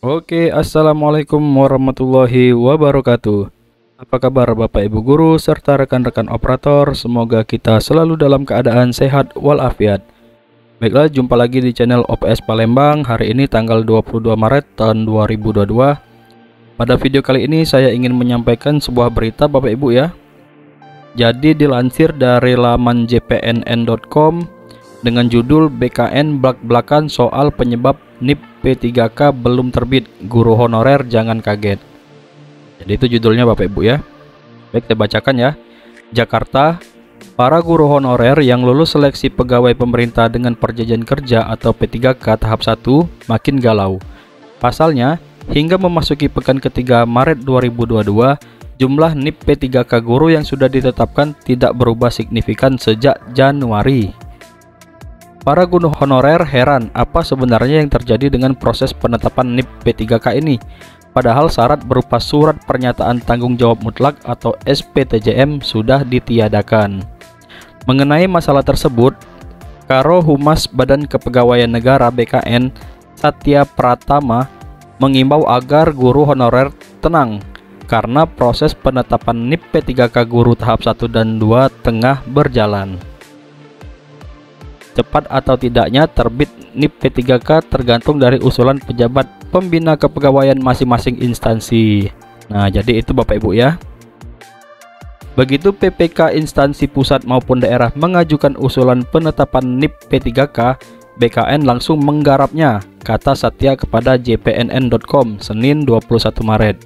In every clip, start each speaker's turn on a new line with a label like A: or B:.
A: Oke, assalamualaikum warahmatullahi wabarakatuh. Apa kabar Bapak Ibu guru serta rekan-rekan operator? Semoga kita selalu dalam keadaan sehat walafiat. Baiklah, jumpa lagi di channel OPS Palembang. Hari ini tanggal 22 Maret tahun 2022. Pada video kali ini saya ingin menyampaikan sebuah berita Bapak Ibu ya. Jadi dilansir dari laman jpnn.com dengan judul BKN blak-blakan soal penyebab NIP P3K belum terbit, guru honorer jangan kaget. Jadi itu judulnya Bapak Ibu ya. Baik, saya bacakan ya. Jakarta, para guru honorer yang lulus seleksi pegawai pemerintah dengan perjanjian kerja atau P3K tahap 1 makin galau. Pasalnya, hingga memasuki pekan ketiga Maret 2022, jumlah NIP P3K guru yang sudah ditetapkan tidak berubah signifikan sejak Januari. Para guru honorer heran apa sebenarnya yang terjadi dengan proses penetapan NIP P3K ini. Padahal syarat berupa surat pernyataan tanggung jawab mutlak atau SPTJM sudah ditiadakan. Mengenai masalah tersebut, Karo Humas Badan Kepegawaian Negara BKN Satya Pratama mengimbau agar guru honorer tenang karena proses penetapan NIP P3K guru tahap 1 dan 2 tengah berjalan. Cepat atau tidaknya terbit NIP P3K tergantung dari usulan pejabat pembina kepegawaian masing-masing instansi. Nah, jadi itu Bapak Ibu ya. Begitu PPK instansi pusat maupun daerah mengajukan usulan penetapan NIP P3K, BKN langsung menggarapnya, kata Satya kepada jpnn.com Senin 21 Maret.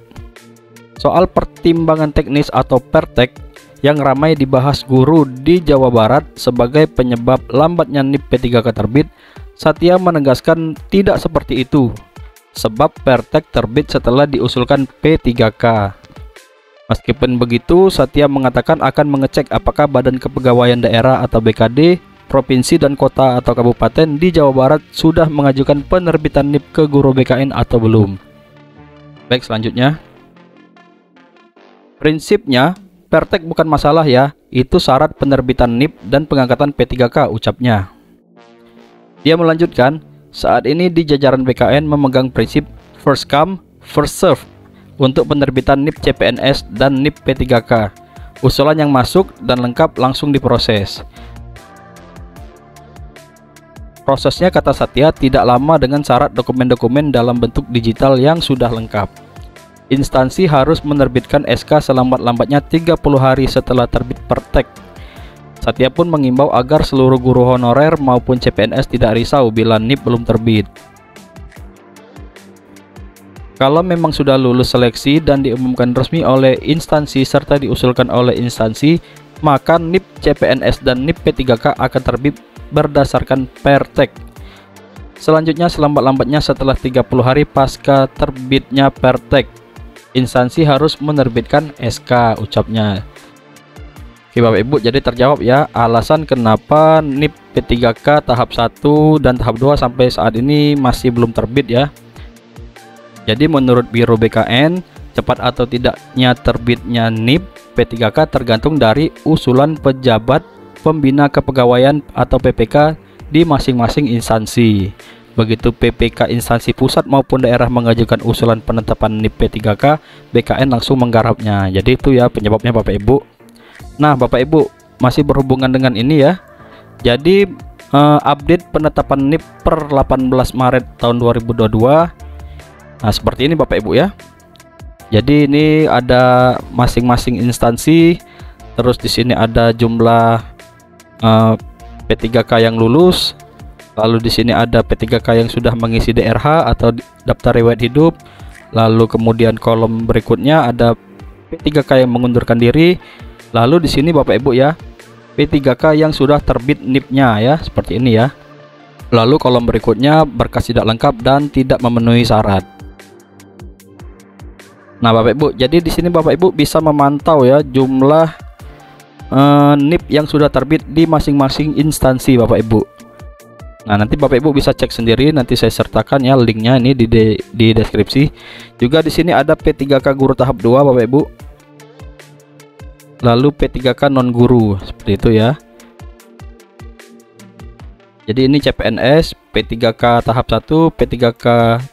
A: Soal pertimbangan teknis atau pertek yang ramai dibahas guru di Jawa Barat sebagai penyebab lambatnya NIP P3K terbit, Satya menegaskan tidak seperti itu, sebab pertek terbit setelah diusulkan P3K. Meskipun begitu, Satya mengatakan akan mengecek apakah Badan Kepegawaian Daerah atau BKD, provinsi dan kota atau kabupaten di Jawa Barat sudah mengajukan penerbitan NIP ke guru BKN atau belum. Baik, selanjutnya. Prinsipnya, pertek bukan masalah ya, itu syarat penerbitan NIP dan pengangkatan P3K, ucapnya. Dia melanjutkan, saat ini di jajaran BKN memegang prinsip first come, first serve untuk penerbitan NIP CPNS dan NIP P3K. Usulan yang masuk dan lengkap langsung diproses. Prosesnya, kata Satya, tidak lama dengan syarat dokumen-dokumen dalam bentuk digital yang sudah lengkap. Instansi harus menerbitkan SK selambat-lambatnya 30 hari setelah terbit pertek. Satya pun mengimbau agar seluruh guru honorer maupun CPNS tidak risau bila NIP belum terbit. Kalau memang sudah lulus seleksi dan diumumkan resmi oleh instansi serta diusulkan oleh instansi, maka NIP CPNS dan NIP P3K akan terbit berdasarkan pertek. Selanjutnya, selambat-lambatnya setelah 30 hari pasca terbitnya pertek, instansi harus menerbitkan SK, ucapnya. Oke Bapak Ibu, jadi terjawab ya alasan kenapa NIP P3K tahap 1 dan tahap 2 sampai saat ini masih belum terbit ya. Jadi menurut Biro BKN, cepat atau tidaknya terbitnya NIP P3K tergantung dari usulan pejabat pembina kepegawaian atau PPK di masing-masing instansi. Begitu PPK instansi pusat maupun daerah mengajukan usulan penetapan NIP P3K, BKN langsung menggarapnya. Jadi itu ya penyebabnya Bapak Ibu. Nah Bapak Ibu, masih berhubungan dengan ini ya. Jadi update penetapan NIP per 18 Maret tahun 2022. Nah seperti ini Bapak Ibu ya. Jadi ini ada masing-masing instansi. Terus di sini ada jumlah P3K yang lulus. Lalu di sini ada P3K yang sudah mengisi DRH atau daftar riwayat hidup. Lalu kemudian kolom berikutnya ada P3K yang mengundurkan diri. Lalu di sini Bapak Ibu ya, P3K yang sudah terbit NIP-nya ya, seperti ini ya. Lalu kolom berikutnya berkas tidak lengkap dan tidak memenuhi syarat. Nah Bapak Ibu, jadi di sini Bapak Ibu bisa memantau ya jumlah NIP yang sudah terbit di masing-masing instansi Bapak Ibu. Nah nanti Bapak Ibu bisa cek sendiri, nanti saya sertakan ya linknya ini di deskripsi. Juga di sini ada P3K guru tahap 2 Bapak Ibu. Lalu P3K non guru, seperti itu ya. Jadi ini CPNS, P3K tahap 1, P3K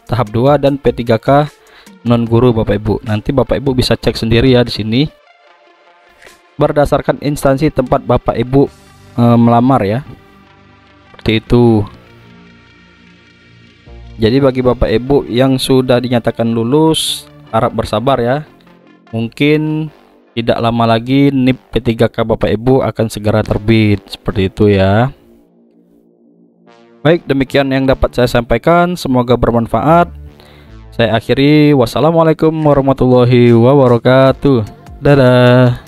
A: tahap 2, dan P3K non guru Bapak Ibu. Nanti Bapak Ibu bisa cek sendiri ya di sini. Berdasarkan instansi tempat Bapak Ibu melamar ya. Seperti itu. Jadi bagi Bapak Ibu yang sudah dinyatakan lulus, harap bersabar ya. Mungkin tidak lama lagi NIP P3K Bapak Ibu akan segera terbit. Seperti itu ya. Baik, demikian yang dapat saya sampaikan, semoga bermanfaat. Saya akhiri, wassalamualaikum warahmatullahi wabarakatuh. Dadah.